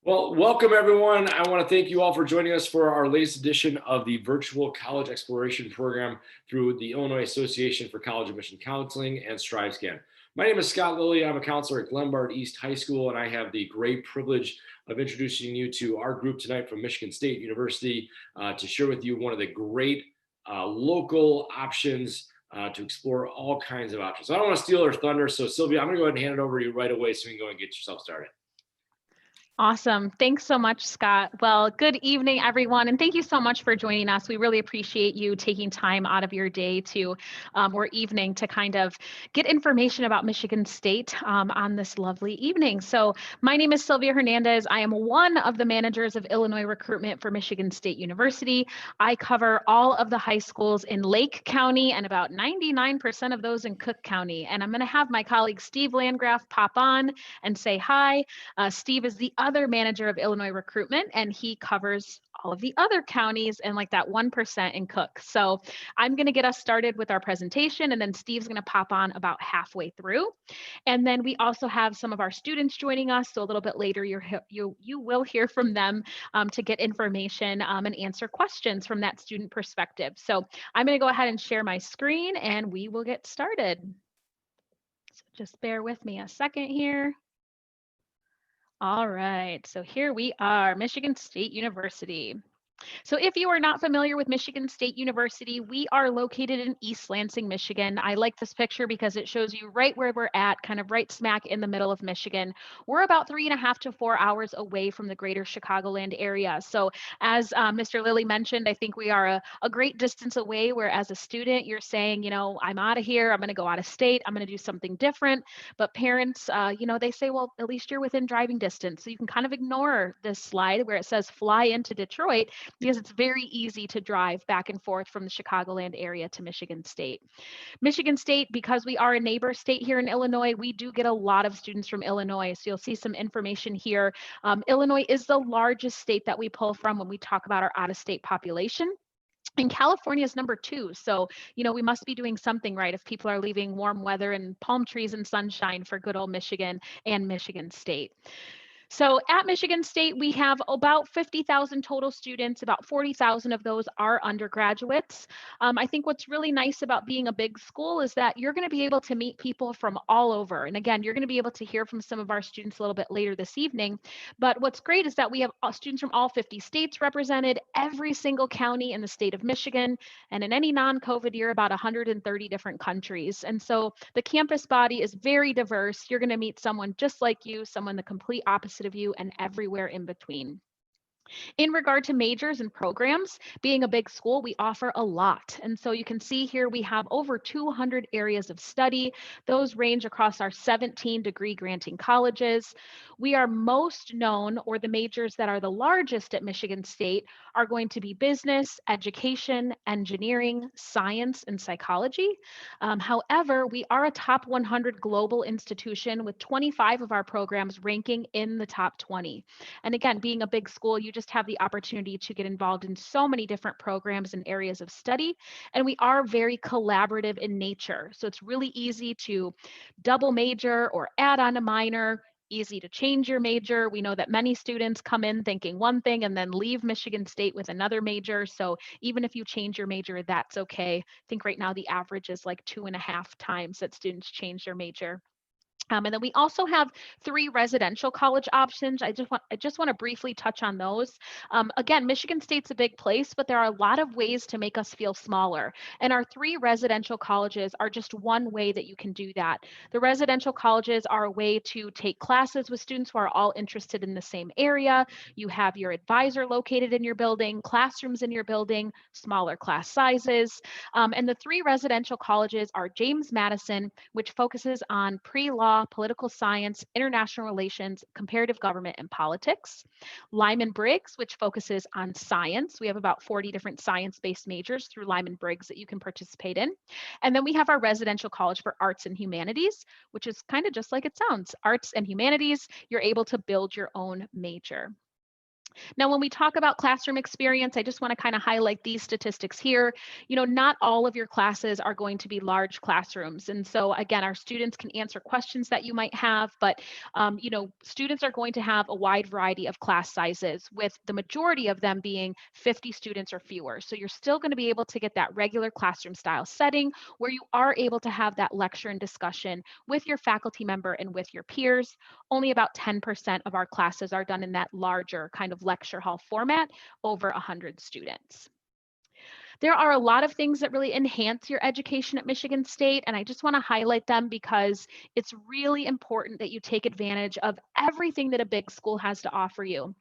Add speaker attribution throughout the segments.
Speaker 1: Well, welcome everyone. I want to thank you all for joining us for our latest edition of the Virtual College Exploration Program through the Illinois Association for College Admission Counseling and StriveScan. My name is Scott Lilly. I'm a counselor at Glenbard East High School, and I have the great privilege of introducing you to our group tonight from Michigan State University to share with you one of the great local options to explore all kinds of options. So I don't want to steal our thunder. So Sylvia, I'm going to go ahead and hand it over to you right away so you can go and get yourself started.
Speaker 2: Awesome. Thanks so much, Scott. Well, good evening, everyone. And thank you so much for joining us. We really appreciate you taking time out of your day or evening to kind of get information about Michigan State on this lovely evening. So my name is Sylvia Hernandez. I am one of the managers of Illinois recruitment for Michigan State University. I cover all of the high schools in Lake County and about 99% of those in Cook County. And I'm going to have my colleague Steve Landgraf pop on and say hi. Steve is the other manager of Illinois recruitment, and he covers all of the other counties and like that 1% in Cook. So I'm going to get us started with our presentation, and then Steve's going to pop on about halfway through. And then we also have some of our students joining us. So a little bit later, you will hear from them to get information and answer questions from that student perspective. So I'm going to go ahead and share my screen, and we will get started. So just bear with me a second here. All right, so here we are, Michigan State University. So if you are not familiar with Michigan State University, we are located in East Lansing, Michigan. I like this picture because it shows you right where we're at, kind of right smack in the middle of Michigan. We're about 3.5 to 4 hours away from the greater Chicagoland area. So as Mr. Lilly mentioned, I think we are a great distance away where as a student, you're saying, I'm out of here, I'm gonna go out of state, I'm gonna do something different. But parents, they say, well, at least you're within driving distance. So you can kind of ignore this slide where it says fly into Detroit, because it's very easy to drive back and forth from the Chicagoland area to Michigan State. Michigan State, because we are a neighbor state here in Illinois, we do get a lot of students from Illinois. So you'll see some information here. Illinois is the largest state that we pull from when we talk about our out-of-state population. And California is number 2. So, we must be doing something right if people are leaving warm weather and palm trees and sunshine for good old Michigan and Michigan State. So at Michigan State, we have about 50,000 total students. About 40,000 of those are undergraduates. I think what's really nice about being a big school is that you're going to be able to meet people from all over. And again, you're going to be able to hear from some of our students a little bit later this evening. But what's great is that we have students from all 50 states represented, every single county in the state of Michigan, and in any non-COVID year, about 130 different countries. And so the campus body is very diverse. You're going to meet someone just like you, someone the complete opposite of you, and everywhere in between. In regard to majors and programs, being a big school, we offer a lot. And so you can see here we have over 200 areas of study. Those range across our 17 degree granting colleges. We are most known, or the majors that are the largest at Michigan State, are going to be business, education, engineering, science, and psychology. However, we are a top 100 global institution with 25 of our programs ranking in the top 20. And again, being a big school, you just have the opportunity to get involved in so many different programs and areas of study. And we are very collaborative in nature. So it's really easy to double major or add on a minor, easy to change your major. We know that many students come in thinking one thing and then leave Michigan State with another major. So even if you change your major, that's okay. I think right now the average is like 2.5 times that students change their major. And then we also have 3 residential college options. I just want to briefly touch on those. Again, Michigan State's a big place, but there are a lot of ways to make us feel smaller. And our 3 residential colleges are just one way that you can do that. The residential colleges are a way to take classes with students who are all interested in the same area. You have your advisor located in your building, classrooms in your building, smaller class sizes. And the 3 residential colleges are James Madison, which focuses on pre-law, political science, international relations, comparative government, and politics. Lyman Briggs, which focuses on science. We have about 40 different science-based majors through Lyman Briggs that you can participate in. And then we have our residential college for arts and humanities, which is kind of just like it sounds, arts and humanities. You're able to build your own major. Now, when we talk about classroom experience, I just want to kind of highlight these statistics here. Not all of your classes are going to be large classrooms. And so again, our students can answer questions that you might have, but students are going to have a wide variety of class sizes, with the majority of them being 50 students or fewer. So you're still going to be able to get that regular classroom style setting where you are able to have that lecture and discussion with your faculty member and with your peers. Only about 10% of our classes are done in that larger kind of lecture hall format, over 100 students. There are a lot of things that really enhance your education at Michigan State, and I just want to highlight them because it's really important that you take advantage of everything that a big school has to offer you.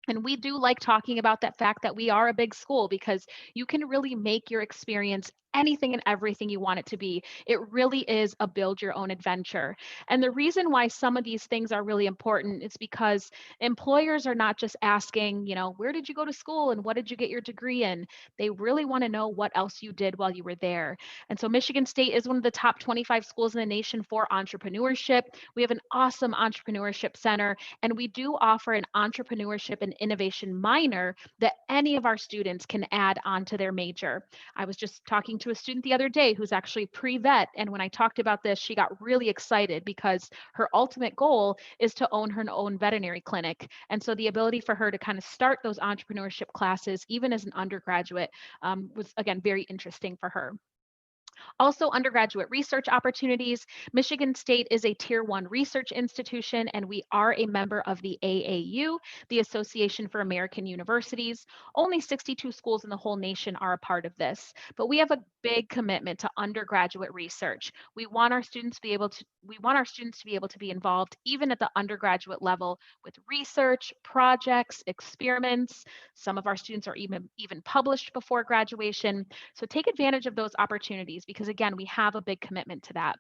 Speaker 2: And we do like talking about that fact that we are a big school, because you can really make your experience anything and everything you want it to be. It really is a build your own adventure. And the reason why some of these things are really important is because employers are not just asking, where did you go to school and what did you get your degree in? They really want to know what else you did while you were there. And so Michigan State is one of the top 25 schools in the nation for entrepreneurship. We have an awesome entrepreneurship center, and we do offer an entrepreneurship and innovation minor that any of our students can add on to their major. I was just talking to a student the other day who's actually pre-vet, and when I talked about this, she got really excited because her ultimate goal is to own her own veterinary clinic. And so the ability for her to kind of start those entrepreneurship classes, even as an undergraduate, was, again, very interesting for her. Also, undergraduate research opportunities. Michigan State is a Tier 1 research institution, and we are a member of the AAU, the Association for American Universities. Only 62 schools in the whole nation are a part of this, but we have a big commitment to undergraduate research. We want our students to be able to be involved even at the undergraduate level with research, projects, experiments. Some of our students are even published before graduation. So take advantage of those opportunities, because again, we have a big commitment to that.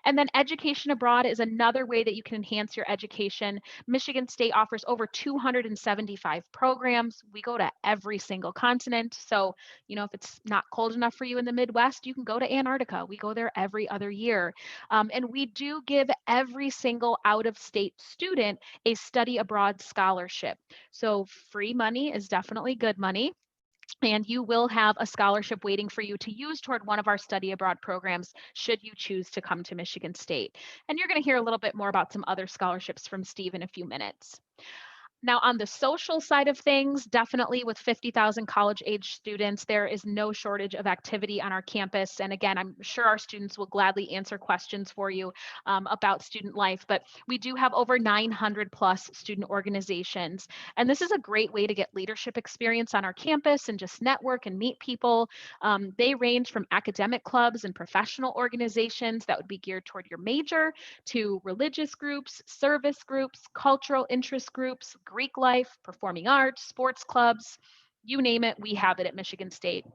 Speaker 2: And then education abroad is another way that you can enhance your education. Michigan State offers over 275 programs. We go to every single continent. So, if it's not cold enough for you in the Midwest, you can go to Antarctica. We go there every other year. And we do give every single out of state student a study abroad scholarship. So free money is definitely good money, and you will have a scholarship waiting for you to use toward one of our study abroad programs should you choose to come to Michigan State. And you're going to hear a little bit more about some other scholarships from Steve in a few minutes. Now, on the social side of things, definitely with 50,000 college age students, there is no shortage of activity on our campus. And again, I'm sure our students will gladly answer questions for you about student life, but we do have over 900 plus student organizations. And this is a great way to get leadership experience on our campus and just network and meet people. They range from academic clubs and professional organizations that would be geared toward your major, to religious groups, service groups, cultural interest groups, Greek life, performing arts, sports clubs, you name it, we have it at Michigan State.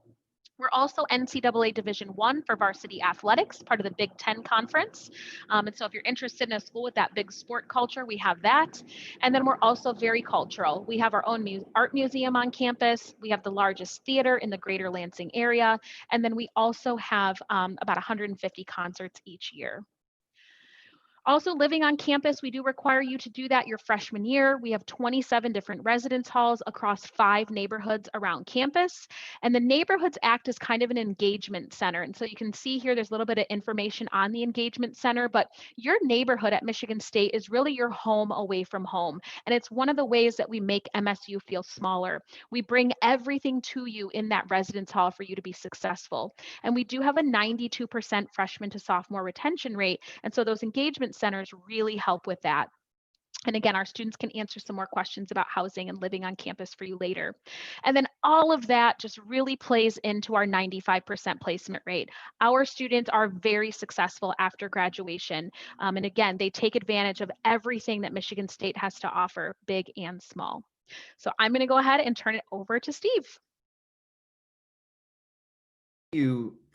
Speaker 2: We're also NCAA Division I for varsity athletics, part of the Big Ten Conference. And so if you're interested in a school with that big sport culture, we have that. And then we're also very cultural. We have our own art museum on campus. We have the largest theater in the greater Lansing area. And then we also have about 150 concerts each year. Also, living on campus, we do require you to do that your freshman year. We have 27 different residence halls across 5 neighborhoods around campus. And the neighborhoods act as kind of an engagement center. And so you can see here, there's a little bit of information on the engagement center, but your neighborhood at Michigan State is really your home away from home. And it's one of the ways that we make MSU feel smaller. We bring everything to you in that residence hall for you to be successful. And we do have a 92% freshman to sophomore retention rate. And so those engagement centers really help with that. And again, our students can answer some more questions about housing and living on campus for you later. And then all of that just really plays into our 95% placement rate. Our students are very successful after graduation. And again, they take advantage of everything that Michigan State has to offer, big and small. So I'm going to go ahead and turn it over to Steve.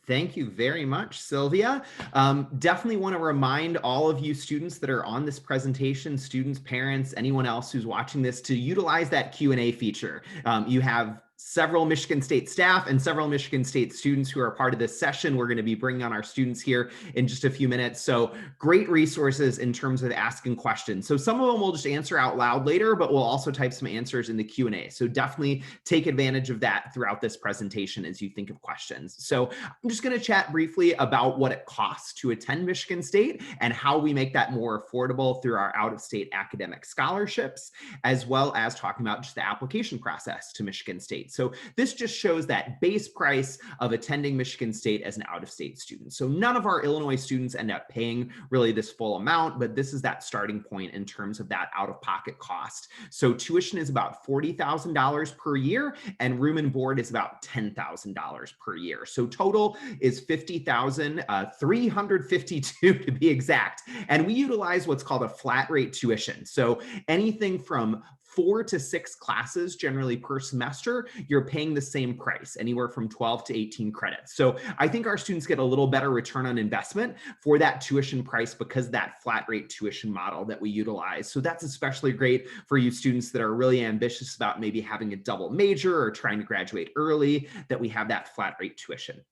Speaker 3: Thank you very much, Sylvia. Definitely want to remind all of you students that are on this presentation, students, parents, anyone else who's watching this, to utilize that Q&A feature. You have several Michigan State staff and several Michigan State students who are part of this session. We're going to be bringing on our students here in just a few minutes. So great resources in terms of asking questions. So some of them we'll just answer out loud later, but we'll also type some answers in the Q&A. So definitely take advantage of that throughout this presentation as you think of questions. So I'm just going to chat briefly about what it costs to attend Michigan State and how we make that more affordable through our out-of-state academic scholarships, as well as talking about just the application process to Michigan State. So this just shows that base price of attending Michigan State as an out-of-state student. So none of our Illinois students end up paying really this full amount, but this is that starting point in terms of that out-of-pocket cost. So tuition is about $40,000 per year, and room and board is about $10,000 per year. So total is $50,352 to be exact. And we utilize what's called a flat rate tuition. So anything from 4 to 6 classes generally per semester, you're paying the same price, anywhere from 12 to 18 credits. So I think our students get a little better return on investment for that tuition price because of that flat rate tuition model that we utilize. So that's especially great for you students that are really ambitious about maybe having a double major or trying to graduate early, that we have that flat rate tuition.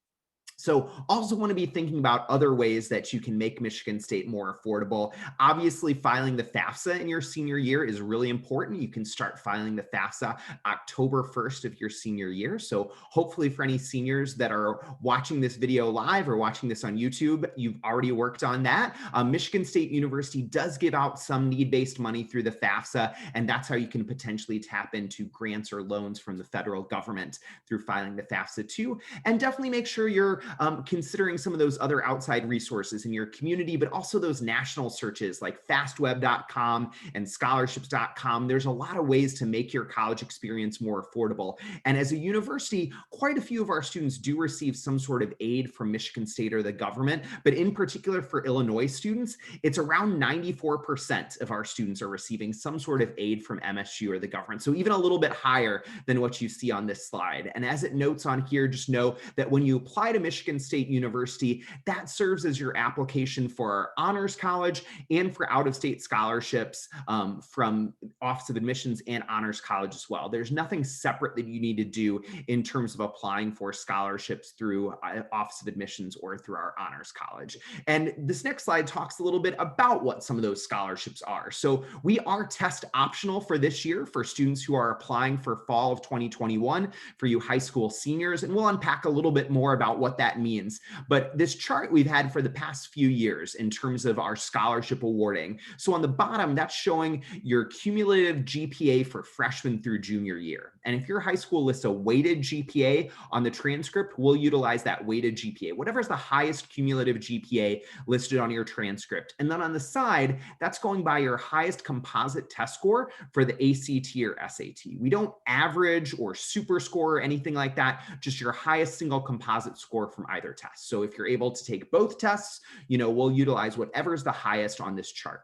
Speaker 3: So also want to be thinking about other ways that you can make Michigan State more affordable. Obviously, filing the FAFSA in your senior year is really important. You can start filing the FAFSA October 1st of your senior year. So hopefully for any seniors that are watching this video live or watching this on YouTube, you've already worked on that. Michigan State University does give out some need-based money through the FAFSA, and that's how you can potentially tap into grants or loans from the federal government through filing the FAFSA too. And definitely make sure you're considering some of those other outside resources in your community, but also those national searches like fastweb.com and scholarships.com. There's a lot of ways to make your college experience more affordable. And as a university, quite a few of our students do receive some sort of aid from Michigan State or the government, but in particular for Illinois students, it's around 94% of our students are receiving some sort of aid from MSU or the government. So even a little bit higher than what you see on this slide. And as it notes on here, just know that when you apply to Michigan State University, that serves as your application for our honors college and for out-of-state scholarships from Office of Admissions and honors college as well. There's nothing separate that you need to do in terms of applying for scholarships through Office of Admissions or through our honors college. And this next slide talks a little bit about what some of those scholarships are. So we are test optional for this year for students who are applying for fall of 2021 for you high school seniors, and we'll unpack a little bit more about what that means. But this chart we've had for the past few years in terms of our scholarship awarding. So on the bottom, that's showing your cumulative GPA for freshman through junior year. And if your high school lists a weighted GPA on the transcript, we'll utilize that weighted GPA, whatever's the highest cumulative GPA listed on your transcript. And then on the side, that's going by your highest composite test score for the ACT or SAT. We don't average or super score or anything like that, just your highest single composite score from either test. So if you're able to take both tests, we'll utilize whatever's the highest on this chart.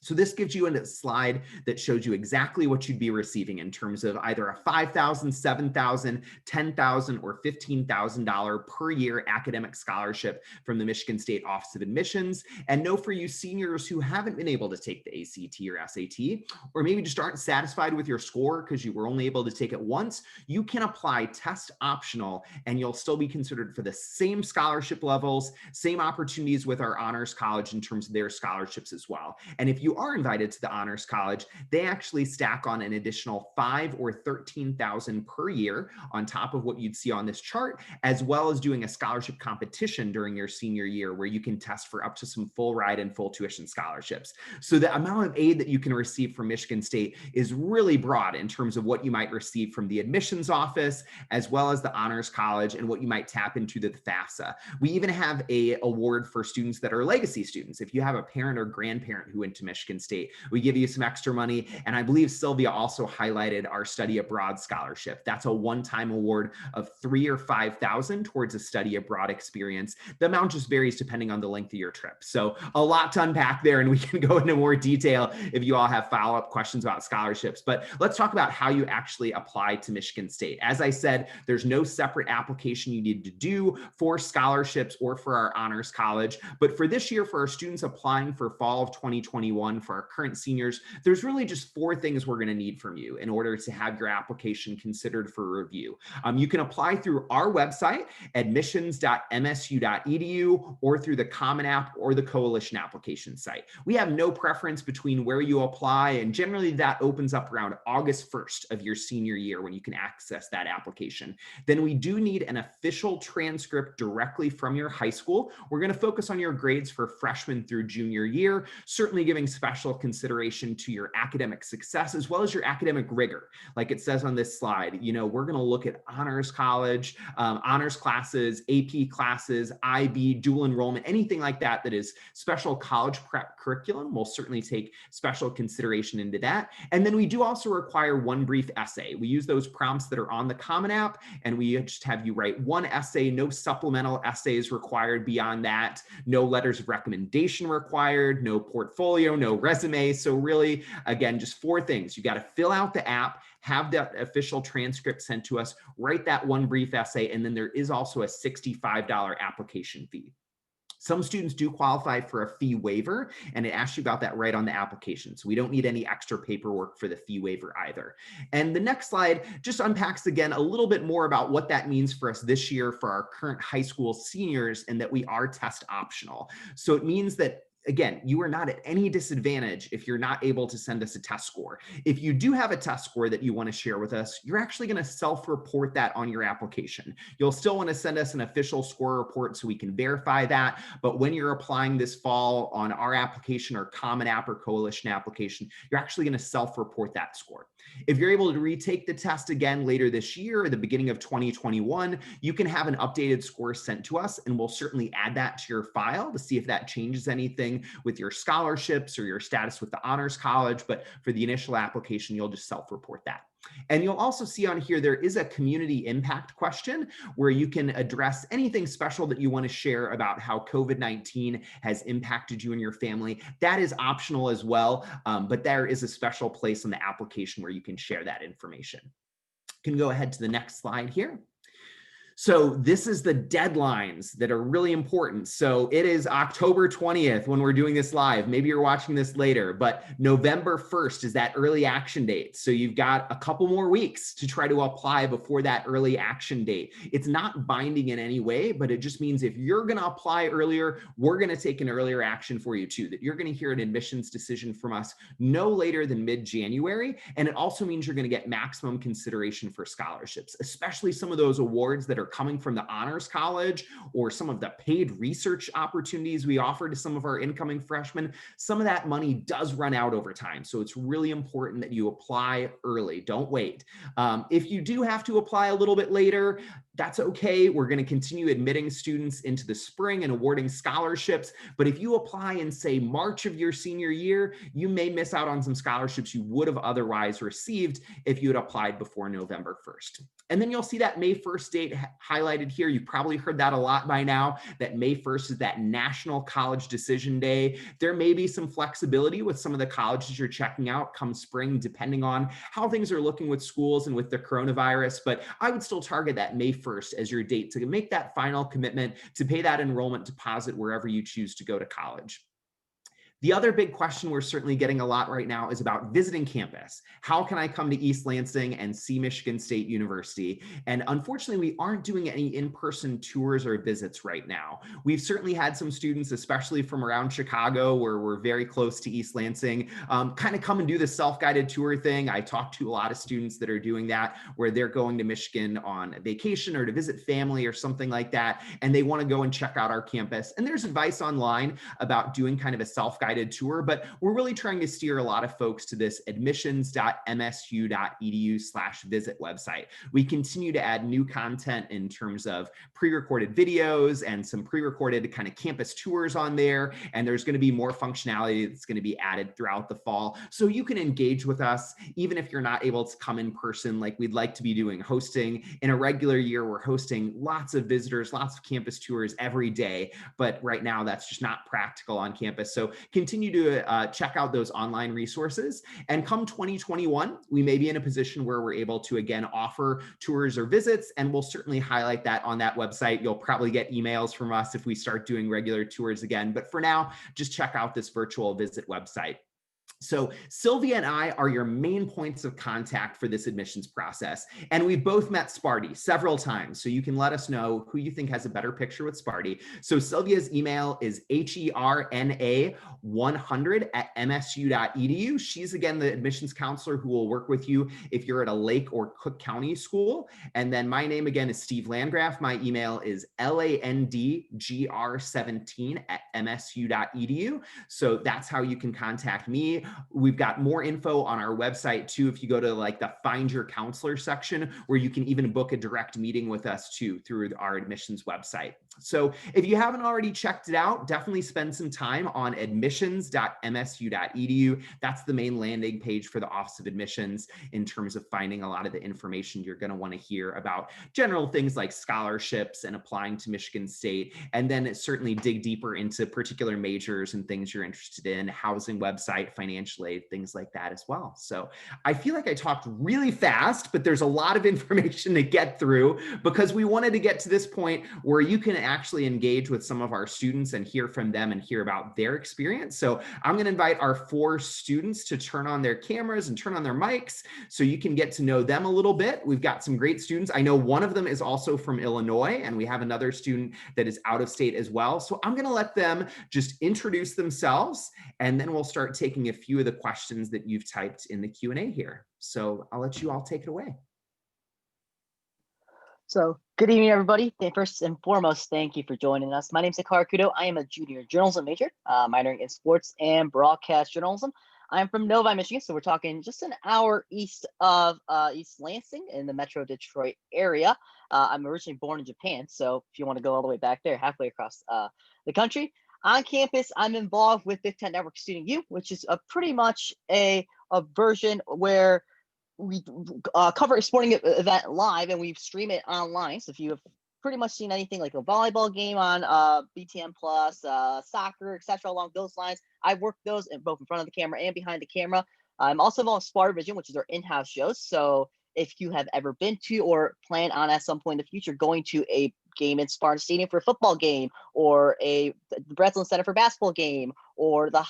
Speaker 3: So this gives you a slide that shows you exactly what you'd be receiving in terms of either a $5,000, $7,000, $10,000, or $15,000 per year academic scholarship from the Michigan State Office of Admissions. And know for you seniors who haven't been able to take the ACT or SAT, or maybe just aren't satisfied with your score because you were only able to take it once, you can apply test optional and you'll still be considered for the same scholarship levels, same opportunities with our honors college in terms of their scholarships as well. And if you are invited to the honors college, they actually stack on an additional $5,000 or $13,000 per year on top of what you'd see on this chart, as well as doing a scholarship competition during your senior year where you can test for up to some full ride and full tuition scholarships. So the amount of aid that you can receive from Michigan State is really broad in terms of what you might receive from the admissions office, as well as the honors college, and what you might tap into the FAFSA. We even have an award for students that are legacy students. If you have a parent or grandparent who went to Michigan State, we give you some extra money. And I believe Sylvia also highlighted our study abroad scholarship. That's a one-time award of $3,000 or $5,000 towards a study abroad experience. The amount just varies depending on the length of your trip. So a lot to unpack there, and we can go into more detail if you all have follow-up questions about scholarships. But let's talk about how you actually apply to Michigan State. As I said, there's no separate application you need to do for scholarships or for our honors college. But for this year, for our students applying for fall of 2021 2021 for our current seniors, there's really just 4 things we're going to need from you in order to have your application considered for review. You can apply through our website, admissions.msu.edu, or through the Common App or the Coalition application site. We have no preference between where you apply, and generally that opens up around August 1st of your senior year when you can access that application. Then we do need an official transcript directly from your high school. We're going to focus on your grades for freshman through junior year, certainly giving special consideration to your academic success as well as your academic rigor. Like it says on this slide, we're going to look at honors college, honors classes, AP classes, IB, dual enrollment, anything like that that is special college prep curriculum. We'll certainly take special consideration into that. And then we do also require 1 brief essay. We use those prompts that are on the Common App, and we just have you write 1 essay, no supplemental essays required beyond that, no letters of recommendation required, no portfolio, no resume. So really, again, just 4 things. You got to fill out the app, have that official transcript sent to us, write that 1 brief essay, and then there is also a $65 application fee. Some students do qualify for a fee waiver, and it asks you about that right on the application. So we don't need any extra paperwork for the fee waiver either. And the next slide just unpacks again a little bit more about what that means for us this year for our current high school seniors, and that we are test optional. So it means that, again, you are not at any disadvantage if you're not able to send us a test score. If you do have a test score that you want to share with us, you're actually going to self-report that on your application. You'll still want to send us an official score report so we can verify that. But when you're applying this fall on our application or Common App or Coalition application, you're actually going to self-report that score. If you're able to retake the test again later this year or the beginning of 2021, you can have an updated score sent to us, and we'll certainly add that to your file to see if that changes anything with your scholarships or your status with the honors college. But for the initial application, you'll just self-report that. And you'll also see on here, there is a community impact question where you can address anything special that you want to share about how COVID-19 has impacted you and your family. That is optional as well, but there is a special place on the application where you can share that information. You can go ahead to the next slide here. So this is the deadlines that are really important. So it is October 20th when we're doing this live. Maybe you're watching this later, but November 1st is that early action date. So you've got a couple more weeks to try to apply before that early action date. It's not binding in any way, but it just means if you're going to apply earlier, we're going to take an earlier action for you too, that you're going to hear an admissions decision from us no later than mid-January. And it also means you're going to get maximum consideration for scholarships, especially some of those awards that are coming from the honors college or some of the paid research opportunities we offer to some of our incoming freshmen. Some of that money does run out over time. So it's really important that you apply early. Don't wait. If you do have to apply a little bit later, that's okay. We're going to continue admitting students into the spring and awarding scholarships. But if you apply in, say, March of your senior year, you may miss out on some scholarships you would have otherwise received if you had applied before November 1st. And then you'll see that May 1st date highlighted here. You've probably heard that a lot by now, that May 1st is that National College Decision Day. There may be some flexibility with some of the colleges you're checking out come spring, depending on how things are looking with schools and with the coronavirus. But I would still target that May 1st as your date to make that final commitment to pay that enrollment deposit wherever you choose to go to college. The other big question we're certainly getting a lot right now is about visiting campus. How can I come to East Lansing and see Michigan State University? And unfortunately, we aren't doing any in-person tours or visits right now. We've certainly had some students, especially from around Chicago, where we're very close to East Lansing, kind of come and do the self-guided tour thing. I talked to a lot of students that are doing that, where they're going to Michigan on vacation or to visit family or something like that, and they want to go and check out our campus. And there's advice online about doing kind of a self-guided tour, but we're really trying to steer a lot of folks to this admissions.msu.edu/visit website. We continue to add new content in terms of pre-recorded videos and some pre-recorded kind of campus tours on there. And there's going to be more functionality that's going to be added throughout the fall. So you can engage with us, even if you're not able to come in person like we'd like to be doing. Hosting in a regular year, we're hosting lots of visitors, lots of campus tours every day. But right now, that's just not practical on campus. So continue to check out those online resources. And come 2021, we may be in a position where we're able to, again, offer tours or visits, and we'll certainly highlight that on that website. You'll probably get emails from us if we start doing regular tours again. But for now, just check out this virtual visit website. So Sylvia and I are your main points of contact for this admissions process. And we've both met Sparty several times. So you can let us know who you think has a better picture with Sparty. So Sylvia's email is herna100@msu.edu. She's again the admissions counselor who will work with you if you're at a Lake or Cook County school. And then my name again is Steve Landgraf. My email is landgr17@msu.edu. So that's how you can contact me. We've got more info on our website too. If you go to like the Find Your Counselor section, where you can even book a direct meeting with us too through our admissions website. So if you haven't already checked it out, definitely spend some time on admissions.msu.edu. That's the main landing page for the Office of Admissions in terms of finding a lot of the information you're going to want to hear about general things like scholarships and applying to Michigan State. And then certainly dig deeper into particular majors and things you're interested in, housing website, financial aid, things like that as well. So I feel like I talked really fast, but there's a lot of information to get through because we wanted to get to this point where you can actually engage with some of our students and hear from them and hear about their experience. So I'm going to invite our 4 students to turn on their cameras and turn on their mics so you can get to know them a little bit. We've got some great students. I know one of them is also from Illinois, and we have another student that is out of state as well. So I'm going to let them just introduce themselves, and then we'll start taking a few of the questions that you've typed in the Q&A here. So I'll let you all take it away.
Speaker 4: So good evening, everybody. First and foremost, thank you for joining us. My name is Hikaru Kudo. I am a junior journalism major, minoring in sports and broadcast journalism. I'm from Novi, Michigan, so we're talking just an hour east of East Lansing in the Metro Detroit area. I'm originally born in Japan, so if you want to go all the way back there, halfway across the country. On campus, I'm involved with Big Ten Network Student U, which is pretty much a version where we cover a sporting event live and we stream it online. So if you have pretty much seen anything like a volleyball game on BTN Plus, soccer, etc., along those lines, I work those both in front of the camera and behind the camera. I'm also involved in Spartan Vision, which is our in-house shows. So if you have ever been to or plan on at some point in the future going to a game in Spartan Stadium for a football game, or the Breslin Center for basketball game, or the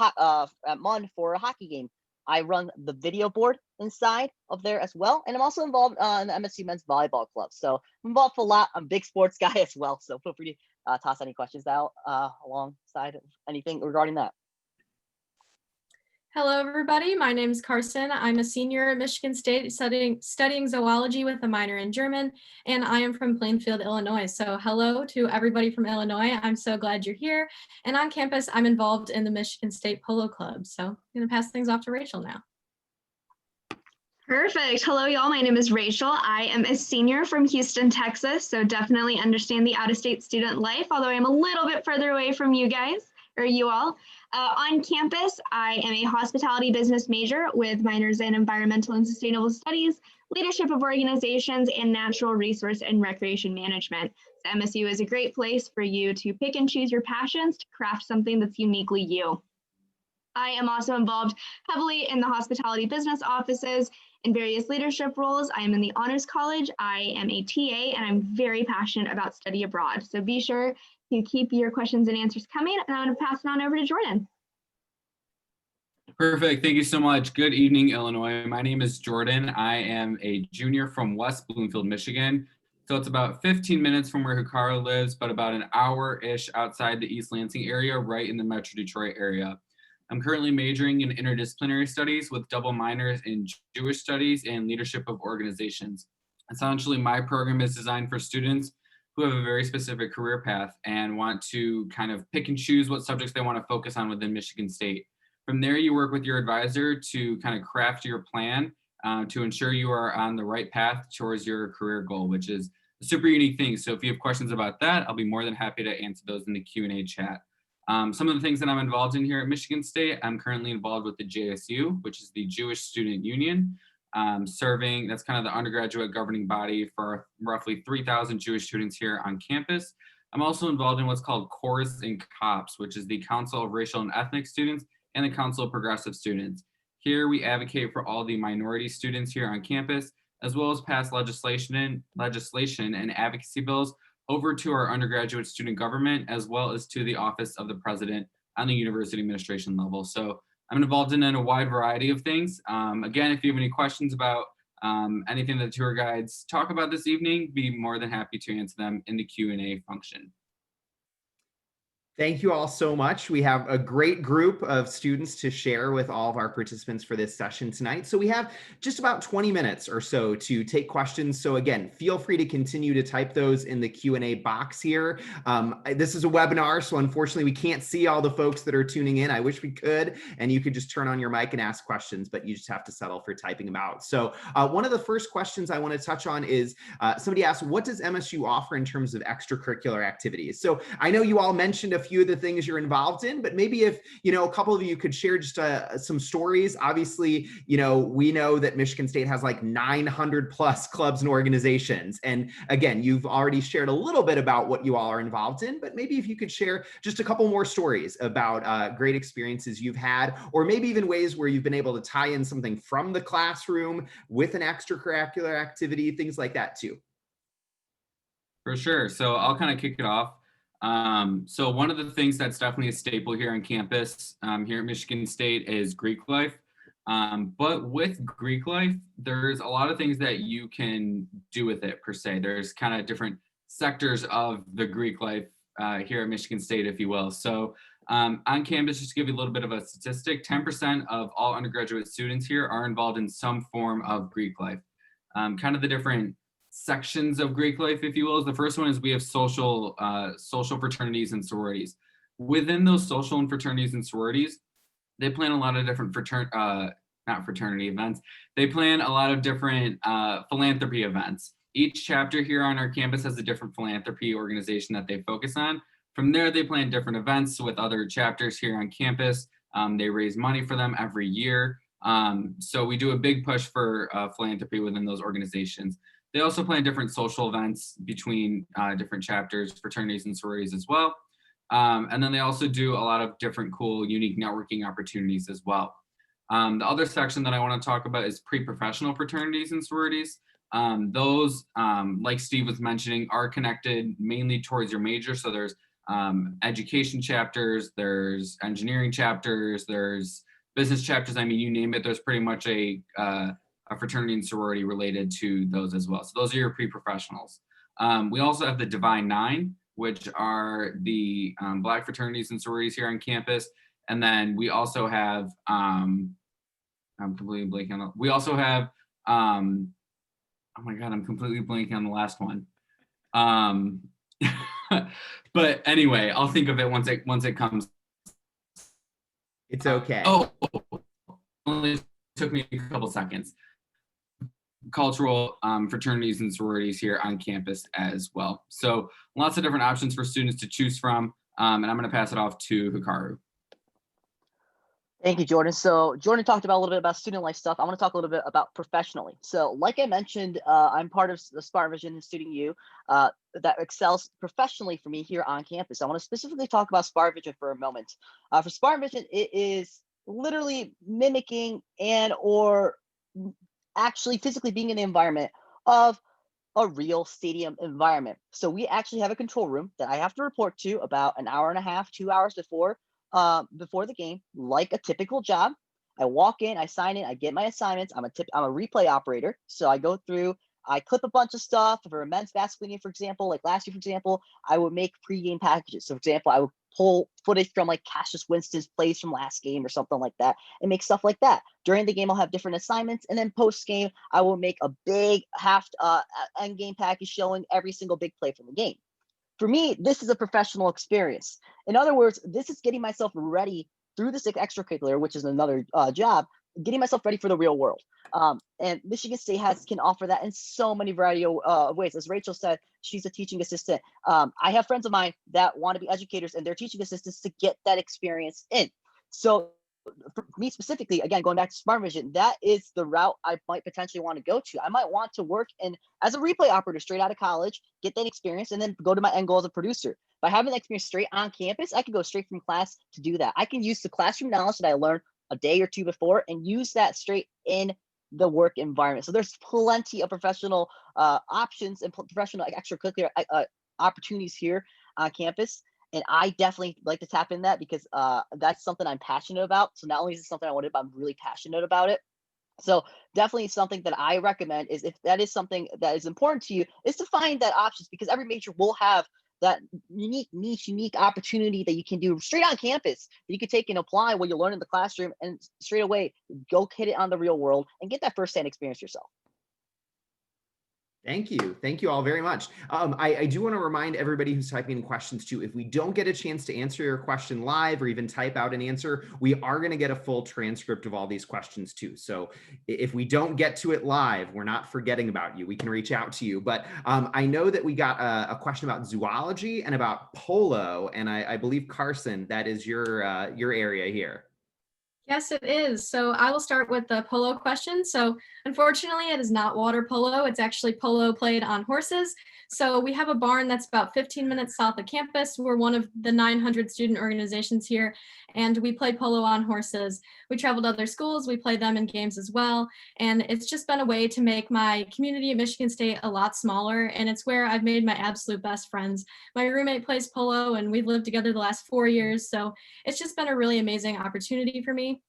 Speaker 4: at Munn for a hockey game, I run the video board inside of there as well. And I'm also involved in the MSU Men's Volleyball Club. So I'm involved a lot. I'm a big sports guy as well. So feel free to toss any questions out alongside of anything regarding that.
Speaker 5: Hello, everybody. My name is Carson. I'm a senior at Michigan State studying zoology with a minor in German, and I am from Plainfield, Illinois. So hello to everybody from Illinois. I'm so glad you're here. And on campus, I'm involved in the Michigan State Polo Club. So I'm going to pass things off to Rachel now.
Speaker 6: Perfect. Hello, y'all. My name is Rachel. I am a senior from Houston, Texas, so definitely understand the out-of-state student life, although I'm a little bit further away from you guys, or you all. On campus, I am a hospitality business major with minors in environmental and sustainable studies, leadership of organizations, and natural resource and recreation management. So MSU is a great place for you to pick and choose your passions to craft something that's uniquely you. I am also involved heavily in the hospitality business offices in various leadership roles. I am in the Honors College. I am a TA, and I'm very passionate about study abroad. So be sure to keep your questions and answers coming, and I'm going to pass it on over to Jordan.
Speaker 7: Perfect. Thank you so much. Good evening, Illinois. My name is Jordan. I am a junior from West Bloomfield, Michigan. So it's about 15 minutes from where Hikaru lives, but about an hour-ish outside the East Lansing area, right in the Metro Detroit area. I'm currently majoring in interdisciplinary studies with double minors in Jewish studies and leadership of organizations. Essentially, my program is designed for students who have a very specific career path and want to kind of pick and choose what subjects they want to focus on within Michigan State. From there, you work with your advisor to kind of craft your plan to ensure you are on the right path towards your career goal, which is a super unique thing. So if you have questions about that, I'll be more than happy to answer those in the Q&A chat. Some of the things that I'm involved in here at Michigan State, I'm currently involved with the JSU, which is the Jewish Student Union, serving, that's kind of the undergraduate governing body for roughly 3,000 Jewish students here on campus. I'm also involved in what's called CORES and COPS, which is the Council of Racial and Ethnic Students and the Council of Progressive Students. Here we advocate for all the minority students here on campus, as well as pass legislation and advocacy bills over to our undergraduate student government, as well as to the Office of the President on the university administration level. So I'm involved in a wide variety of things. Again, if you have any questions about anything that the tour guides talk about this evening, be more than happy to answer them in the Q&A function.
Speaker 3: Thank you all so much. We have a great group of students to share with all of our participants for this session tonight. So we have just about 20 minutes or so to take questions. So again, feel free to continue to type those in the Q&A box here. This is a webinar, so unfortunately we can't see all the folks that are tuning in. I wish we could, and you could just turn on your mic and ask questions, but you just have to settle for typing them out. So one of the first questions I want to touch on is somebody asked, what does MSU offer in terms of extracurricular activities? So I know you all mentioned a few of the things you're involved in, but maybe if, a couple of you could share just some stories. Obviously, we know that Michigan State has like 900 plus clubs and organizations. And again, you've already shared a little bit about what you all are involved in, but maybe if you could share just a couple more stories about great experiences you've had, or maybe even ways where you've been able to tie in something from the classroom with an extracurricular activity, things like that too.
Speaker 7: For sure. So I'll kind of kick it off. So one of the things that's definitely a staple here on campus, here at Michigan State, is Greek life. But with Greek life, there's a lot of things that you can do with it per se. There's kind of different sectors of the Greek life here at Michigan State, if you will. So on campus, just to give you a little bit of a statistic, 10% of all undergraduate students here are involved in some form of Greek life. Kind of the different sections of Greek life, if you will, is the first one is we have social fraternities and sororities. Within those social and fraternities and sororities, they plan a lot of different not fraternity events. They plan a lot of different philanthropy events. Each chapter here on our campus has a different philanthropy organization that they focus on. From there, they plan different events with other chapters here on campus. They raise money for them every year. So we do a big push for philanthropy within those organizations. They also plan different social events between different chapters, fraternities, and sororities as well. And then they also do a lot of different cool, unique networking opportunities as well. The other section that I want to talk about is pre-professional fraternities and sororities. Those, like Steve was mentioning, are connected mainly towards your major. So there's education chapters, there's engineering chapters, there's business chapters. I mean, you name it, there's pretty much a fraternity and sorority related to those as well. So those are your pre-professionals. We also have the Divine Nine, which are the Black fraternities and sororities here on campus. And then we also have, I'm completely blanking on we also have, oh my God, I'm completely blanking on the last one. But anyway, I'll think of it once it comes.
Speaker 3: It's okay.
Speaker 7: Oh, only took me a couple seconds. Cultural fraternities and sororities here on campus as well. So lots of different options for students to choose from. And I'm going to pass it off to Hikaru.
Speaker 4: Thank you, Jordan. So Jordan talked about a little bit about student life stuff. I want to talk a little bit about professionally. So like I mentioned, I'm part of the Spartan Vision Student U that excels professionally for me here on campus. I want to specifically talk about Spartan Vision for a moment. For Spartan Vision, it is literally mimicking or actually physically being in the environment of a real stadium environment. So we actually have a control room that I have to report to about an hour and a half, 2 hours before the game, like a typical job. I walk in, I sign in, I get my assignments. I'm a replay operator. So I go through, I clip a bunch of stuff. For a men's basketball game, for example, like last year, for example, I would make pregame packages. So for example, I would pull footage from like Cassius Winston's plays from last game or something like that and make stuff like that. During the game, I'll have different assignments. And then post game, I will make a big end game package showing every single big play from the game. For me, this is a professional experience. In other words, this is getting myself ready through this extracurricular, which is another job, getting myself ready for the real world. And Michigan State can offer that in so many variety of ways. As Rachel said, she's a teaching assistant. I have friends of mine that want to be educators and they're teaching assistants to get that experience in. So for me specifically, again, going back to Spartan Vision, that is the route I might potentially want to go to. I might want to work as a replay operator straight out of college, get that experience, and then go to my end goal as a producer. By having that experience straight on campus, I can go straight from class to do that. I can use the classroom knowledge that I learned a day or two before and use that straight in the work environment. So there's plenty of professional options and professional extracurricular opportunities here on campus. And I definitely like to tap in that because that's something I'm passionate about. So not only is it something I wanted, but I'm really passionate about it. So definitely something that I recommend is, if that is something that is important to you, is to find that options, because every major will have that unique niche, unique opportunity that you can do straight on campus that you can take and apply what you learn in the classroom, and straight away go hit it on the real world and get that firsthand experience yourself.
Speaker 3: Thank you. Thank you all very much. I do want to remind everybody who's typing in questions too, if we don't get a chance to answer your question live or even type out an answer, we are going to get a full transcript of all these questions too. So if we don't get to it live, we're not forgetting about you. We can reach out to you. But I know that we got a question about zoology and about polo. And I believe, Carson, that is your area here.
Speaker 5: Yes, it is. So I will start with the polo question. So unfortunately, it is not water polo. It's actually polo played on horses. So we have a barn that's about 15 minutes south of campus. We're one of the 900 student organizations here, and we play polo on horses. We travel to other schools. We play them in games as well. And it's just been a way to make my community at Michigan State a lot smaller. And it's where I've made my absolute best friends. My roommate plays polo, and we've lived together the last 4 years. So it's just been a really amazing opportunity for me.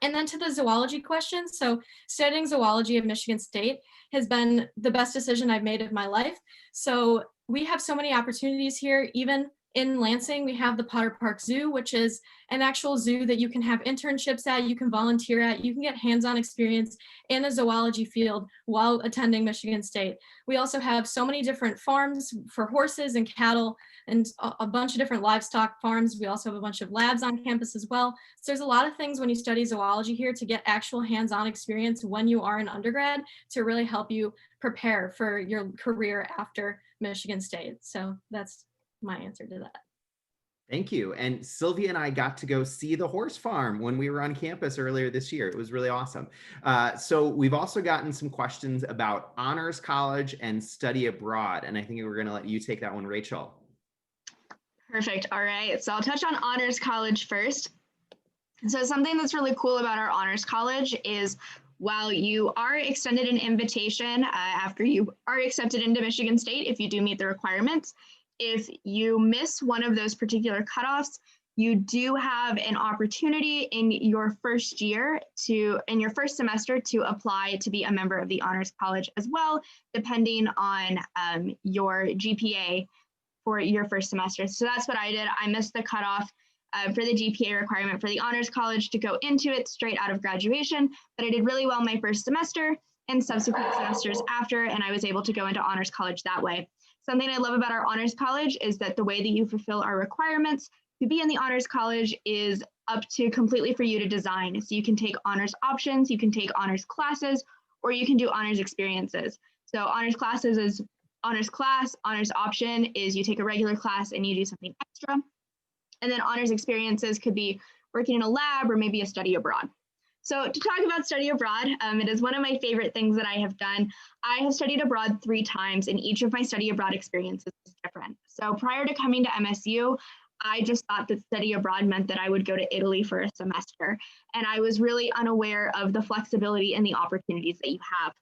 Speaker 5: And then to the zoology question. So studying zoology at Michigan State has been the best decision I've made of my life. So we have so many opportunities here. Even in Lansing, we have the Potter Park Zoo, which is an actual zoo that you can have internships at, you can volunteer at, you can get hands-on experience in a zoology field while attending Michigan State. We also have so many different farms for horses and cattle and a bunch of different livestock farms. We also have a bunch of labs on campus as well. So there's a lot of things when you study zoology here to get actual hands-on experience when you are an undergrad to really help you prepare for your career after Michigan State. So that's my answer to that.
Speaker 3: Thank you. And Sylvia and I got to go see the horse farm when we were on campus earlier this year. It was really awesome. So we've also gotten some questions about honors college and study abroad. And I think we're going to let you take that one, Rachel.
Speaker 6: Perfect. All right. So I'll touch on honors college first. So something that's really cool about our honors college is, while you are extended an invitation after you are accepted into Michigan State, if you do meet the requirements, if you miss one of those particular cutoffs, you do have an opportunity in your first year in your first semester to apply to be a member of the Honors College as well, depending on your GPA for your first semester. So that's what I did. I missed the cutoff for the GPA requirement for the Honors College to go into it straight out of graduation, but I did really well my first semester and subsequent semesters after, and I was able to go into Honors College that way. Something I love about our Honors College is that the way that you fulfill our requirements to be in the Honors College is up to completely for you to design. So you can take honors options, you can take honors classes, or you can do honors experiences. So honors classes is honors class, honors option is you take a regular class and you do something extra. And then honors experiences could be working in a lab or maybe a study abroad. So to talk about study abroad, it is one of my favorite things that I have done. I have studied abroad 3 times, and each of my study abroad experiences is different. So prior to coming to MSU, I just thought that study abroad meant that I would go to Italy for a semester. And I was really unaware of the flexibility and the opportunities that you have.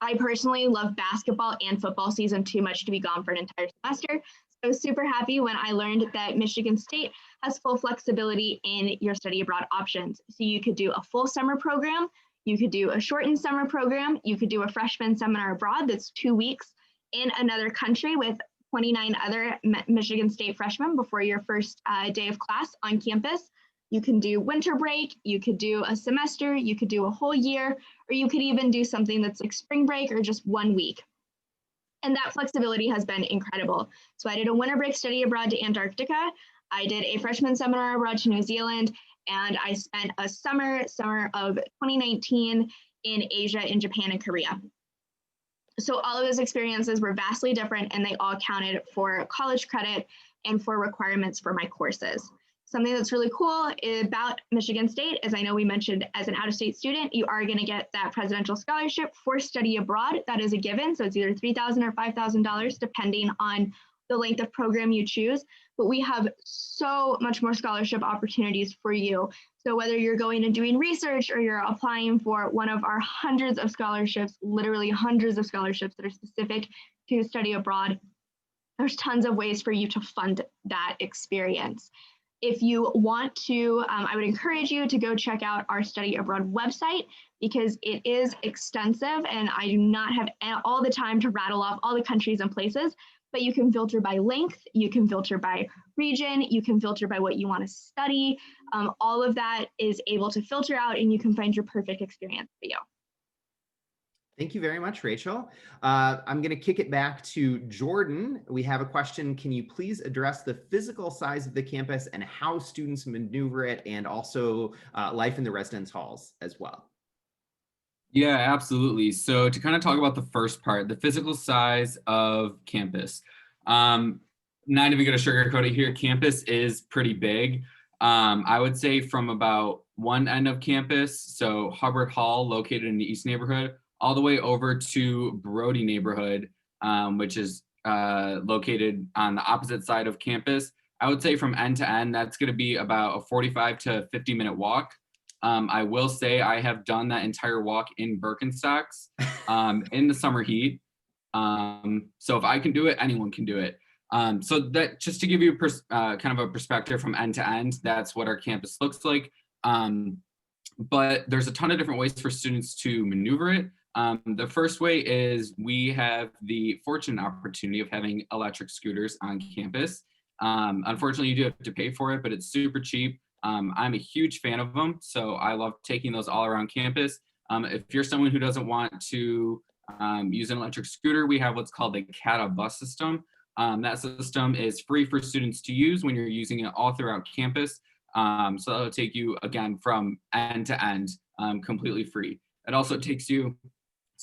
Speaker 6: I personally love basketball and football season too much to be gone for an entire semester. So I was super happy when I learned that Michigan State has full flexibility in your study abroad options. So you could do a full summer program, you could do a shortened summer program, you could do a freshman seminar abroad that's 2 weeks in another country with 29 other Michigan State freshmen before your first day of class on campus. You can do winter break, you could do a semester, you could do a whole year, or you could even do something that's like spring break or just 1 week. And that flexibility has been incredible. So I did a winter break study abroad to Antarctica. I did a freshman seminar abroad to New Zealand, and I spent a summer of 2019 in Asia, in Japan and Korea. So all of those experiences were vastly different, and they all counted for college credit and for requirements for my courses. Something that's really cool about Michigan State, as I know we mentioned, as an out-of-state student, you are going to get that presidential scholarship for study abroad. That is a given. So it's either $3,000 or $5,000, depending on the length of program you choose. But we have so much more scholarship opportunities for you. So whether you're going and doing research or you're applying for one of our hundreds of scholarships, literally hundreds of scholarships that are specific to study abroad, there's tons of ways for you to fund that experience. If you want to, I would encourage you to go check out our study abroad website because it is extensive and I do not have all the time to rattle off all the countries and places, but you can filter by length, you can filter by region, you can filter by what you want to study. All of that is able to filter out and you can find your perfect experience for you.
Speaker 3: Thank you very much, Rachel. I'm going to kick it back to Jordan. We have a question. Can you please address the physical size of the campus and how students maneuver it, and also life in the residence halls as well?
Speaker 7: Yeah, absolutely. So to kind of talk about the first part, the physical size of campus. Not even going to sugarcoat it here. Campus is pretty big. I would say from about one end of campus, so Hubbard Hall, located in the East neighborhood, all the way over to Brody neighborhood, which is located on the opposite side of campus. I would say from end to end, that's going to be about a 45 to 50-minute walk. I will say I have done that entire walk in Birkenstocks in the summer heat. So if I can do it, anyone can do it. So that, just to give you kind of a perspective from end to end, that's what our campus looks like. But there's a ton of different ways for students to maneuver it. The first way is we have the fortunate opportunity of having electric scooters on campus. Unfortunately, you do have to pay for it, but it's super cheap. I'm a huge fan of them, so I love taking those all around campus. If you're someone who doesn't want to use an electric scooter, we have what's called the CATA bus system. That system is free for students to use when you're using it all throughout campus. So that'll take you, again, from end to end, completely free. It also takes you,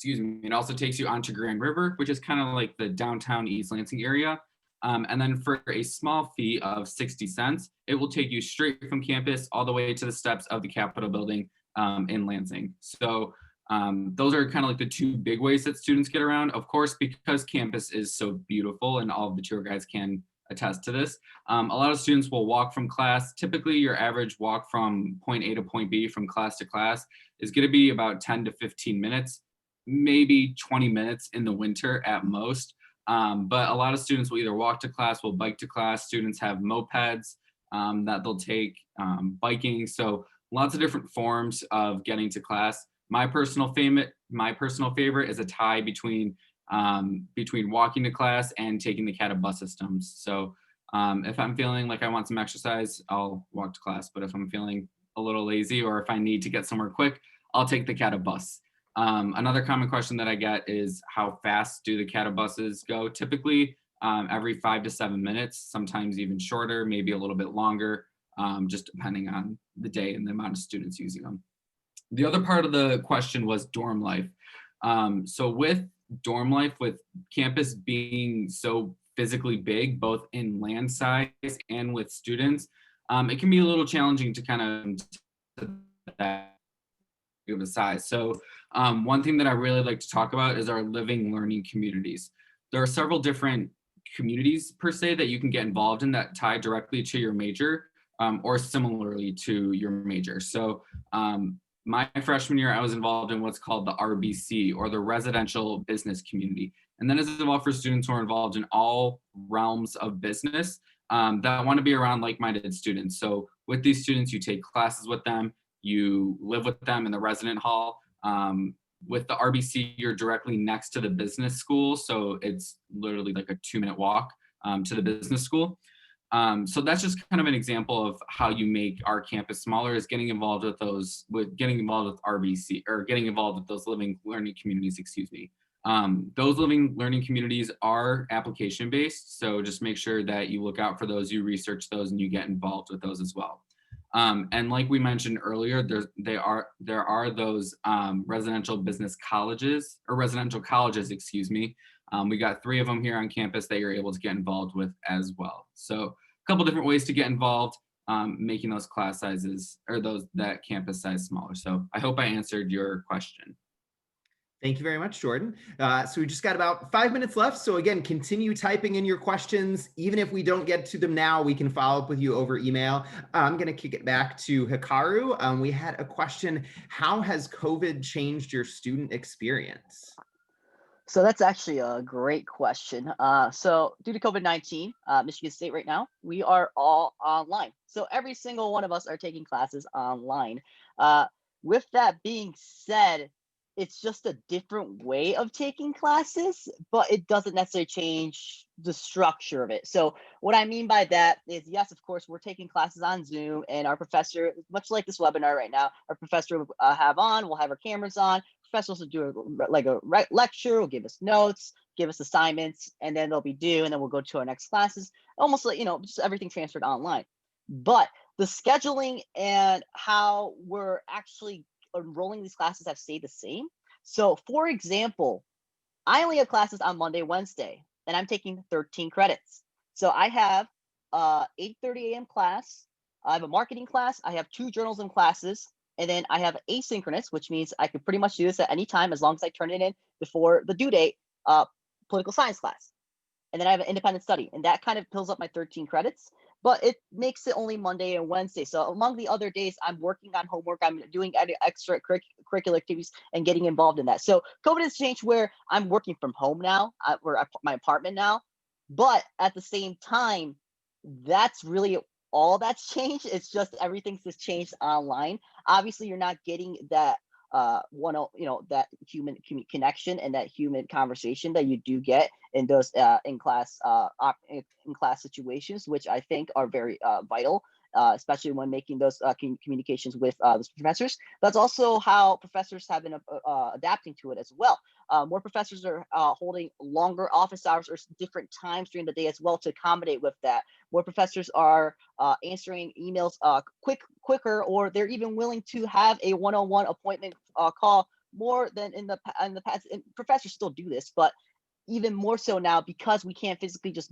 Speaker 7: it also takes you onto Grand River, which is kind of like the downtown East Lansing area. And then for a small fee of 60 cents, it will take you straight from campus all the way to the steps of the Capitol building in Lansing. So those are kind of like the two big ways that students get around. Of course, because campus is so beautiful, and all of the tour guides can attest to this, a lot of students will walk from class. Typically, your average walk from point A to point B from class to class is going to be about 10 to 15 minutes, maybe 20 minutes in the winter at most. But a lot of students will either walk to class, will bike to class. Students have mopeds that they'll take, biking. So lots of different forms of getting to class. My personal favorite is a tie between walking to class and taking the CATA bus systems. So if I'm feeling like I want some exercise, I'll walk to class. But if I'm feeling a little lazy, or if I need to get somewhere quick, I'll take the CATA bus. Another common question that I get is, how fast do the CATA buses go? Typically every 5 to 7 minutes, sometimes even shorter, maybe a little bit longer, just depending on the day and the amount of students using them. The other part of the question was dorm life. So with dorm life, with campus being so physically big, both in land size and with students, it can be a little challenging to kind of that of a size. So one thing that I really like to talk about is our living learning communities. There are several different communities per se that you can get involved in that tie directly to your major, or similarly to your major. So my freshman year, I was involved in what's called the RBC, or the Residential Business Community. And that is involved for students who are involved in all realms of business that want to be around like-minded students. So with these students, you take classes with them, you live with them in the resident hall. With the RBC, you're directly next to the business school. So it's literally like a 2-minute walk to the business school. So that's just kind of an example of how you make our campus smaller, is getting involved with getting involved with RBC, or getting involved with those living learning communities, excuse me. Those living learning communities are application based. So just make sure that you look out for those, you research those, and you get involved with those as well. And like we mentioned earlier, there are those residential business colleges, or residential colleges, excuse me. We got 3 of them here on campus that you're able to get involved with as well. So a couple different ways to get involved, making those class sizes, or that campus size smaller. So I hope I answered your question.
Speaker 3: Thank you very much, Jordan. So we just got about 5 minutes left. So again, continue typing in your questions. Even if we don't get to them now, we can follow up with you over email. I'm going to kick it back to Hikaru. We had a question: how has COVID changed your student experience?
Speaker 4: So that's actually a great question. So due to COVID-19, Michigan State right now, we are all online. So every single one of us are taking classes online. Uh, with that being said, it's just a different way of taking classes, but it doesn't necessarily change the structure of it. So what I mean by that is, yes, of course, we're taking classes on Zoom, and our professor, much like this webinar right now, our professor will we'll have our cameras on. Professors will do a lecture, will give us notes, give us assignments, and then they'll be due, and then we'll go to our next classes. Almost like, just everything transferred online. But the scheduling and how we're actually enrolling these classes have stayed the same. So for example, I only have classes on Monday, Wednesday, and I'm taking 13 credits. So I have 8:30 a.m. class. I have a marketing class. I have 2 journalism classes. And then I have asynchronous, which means I can pretty much do this at any time as long as I turn it in before the due date, political science class. And then I have an independent study, and that kind of fills up my 13 credits, but it makes it only Monday and Wednesday. So among the other days, I'm working on homework, I'm doing extra curricular activities and getting involved in that. So COVID has changed where I'm working from home now, my apartment now, but at the same time, that's really all that's changed. It's just everything's just changed online. Obviously, you're not getting that that human connection and that human conversation that you do get in those in class situations, which I think are very vital, especially when making those communications with those professors. That's also how professors have been adapting to it as well. More professors are holding longer office hours or different times during the day as well to accommodate with that. More professors are answering emails quicker, or they're even willing to have a one-on-one appointment call more than in the past. And professors still do this, but even more so now because we can't physically just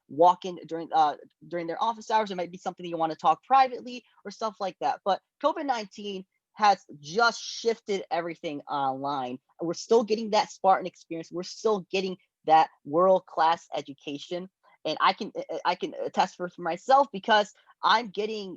Speaker 4: walk in during their office hours. It might be something you want to talk privately or stuff like that. But COVID-19 has just shifted everything online. And we're still getting that Spartan experience. We're still getting that world-class education. And I can attest for myself because I'm taking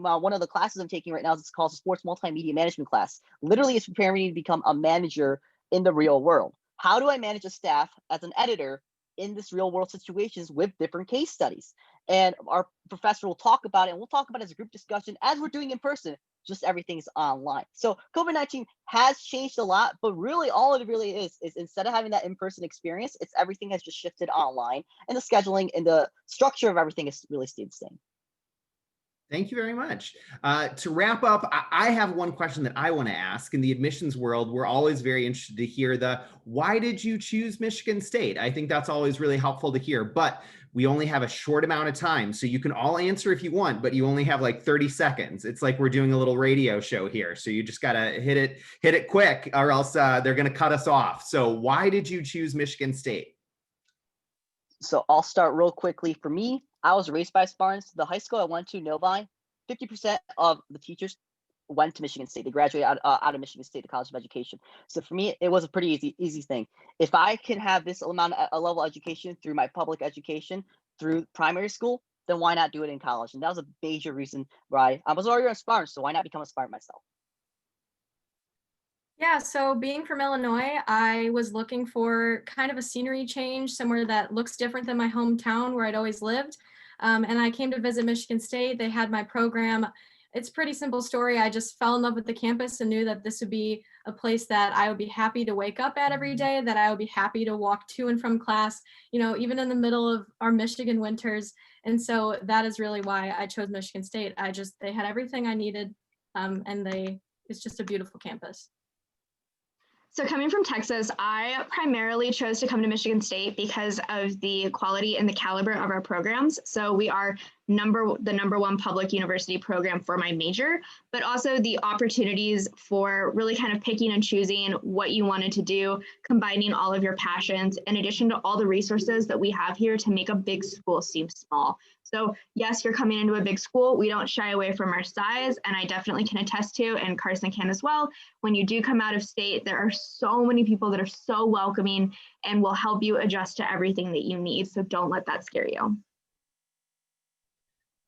Speaker 4: one of the classes I'm taking right now is called Sports Multimedia Management class. Literally, it's preparing me to become a manager in the real world. How do I manage a staff as an editor in this real world situations with different case studies? And our professor will talk about it, and we'll talk about it as a group discussion as we're doing in person. Just everything's online. So COVID-19 has changed a lot, but really all it really is instead of having that in-person experience, it's everything has just shifted online, and the scheduling and the structure of everything has really stayed the same.
Speaker 3: Thank you very much. To wrap up, I have one question that I want to ask. In the admissions world, we're always very interested to hear why did you choose Michigan State? I think that's always really helpful to hear, but we only have a short amount of time. So you can all answer if you want, but you only have like 30 seconds. It's like we're doing a little radio show here. So you just got to hit it quick or else they're going to cut us off. So why did you choose Michigan State?
Speaker 4: So I'll start real quickly. For me, I was raised by Spartans. The high school I went to, Novi, 50% of the teachers went to Michigan State. They graduated out of Michigan State, the College of Education. So for me, it was a pretty easy thing. If I can have this amount of level of education through my public education through primary school, then why not do it in college? And that was a major reason why I was already a Spartan, so why not become a Spartan myself?
Speaker 5: Yeah, so being from Illinois, I was looking for kind of a scenery change, somewhere that looks different than my hometown where I'd always lived. And I came to visit Michigan State. They had my program. It's a pretty simple story. I just fell in love with the campus and knew that this would be a place that I would be happy to wake up at every day, that I would be happy to walk to and from class, even in the middle of our Michigan winters. And so that is really why I chose Michigan State. They had everything I needed, and it's just a beautiful campus.
Speaker 6: So coming from Texas, I primarily chose to come to Michigan State because of the quality and the caliber of our programs. So we are the number one public university program for my major, but also the opportunities for really kind of picking and choosing what you wanted to do, combining all of your passions, in addition to all the resources that we have here to make a big school seem small. So yes, you're coming into a big school. We don't shy away from our size, and I definitely can attest to, and Carson can as well, when you do come out of state, there are so many people that are so welcoming and will help you adjust to everything that you need. So don't let that scare you.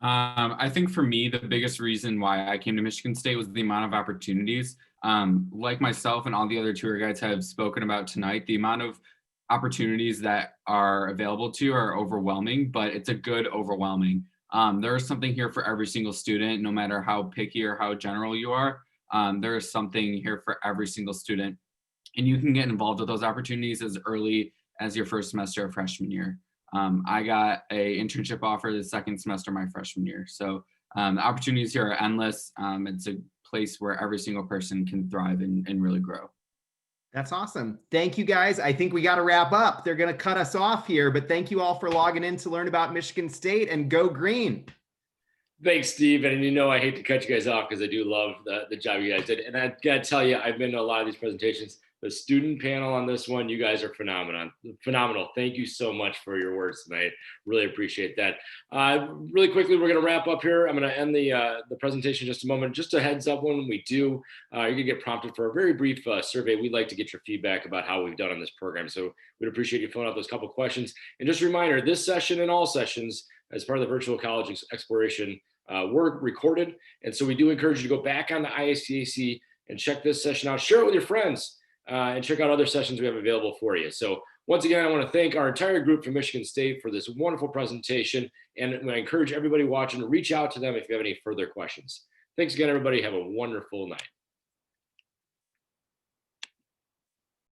Speaker 7: I think for me, the biggest reason why I came to Michigan State was the amount of opportunities. Like myself and all the other tour guides have spoken about tonight, the amount of opportunities that are available to you are overwhelming, but it's a good overwhelming. There is something here for every single student, no matter how picky or how general you are. There is something here for every single student, and you can get involved with those opportunities as early as your first semester of freshman year. I got a internship offer the second semester of my freshman year. So the opportunities here are endless. It's a place where every single person can thrive and really grow.
Speaker 3: That's awesome. Thank you, guys. I think we got to wrap up. They're going to cut us off here, but thank you all for logging in to learn about Michigan State, and go green.
Speaker 1: Thanks, Steve. And I hate to cut you guys off because I do love the job you guys did. And I got to tell you, I've been to a lot of these presentations. The student panel on this one, you guys are phenomenal. Thank you so much for your words tonight. Really appreciate that. Really quickly, we're going to wrap up here. I'm going to end the presentation in just a moment. Just a heads up, when we do, you're going to get prompted for a very brief survey. We'd like to get your feedback about how we've done on this program. So we'd appreciate you filling out those couple questions. And just a reminder, this session and all sessions as part of the virtual college exploration were recorded. And so we do encourage you to go back on the IACAC and check this session out, share it with your friends, and check out other sessions we have available for you. So once again, I want to thank our entire group from Michigan State for this wonderful presentation. And I encourage everybody watching to reach out to them if you have any further questions. Thanks again, everybody. Have a wonderful night.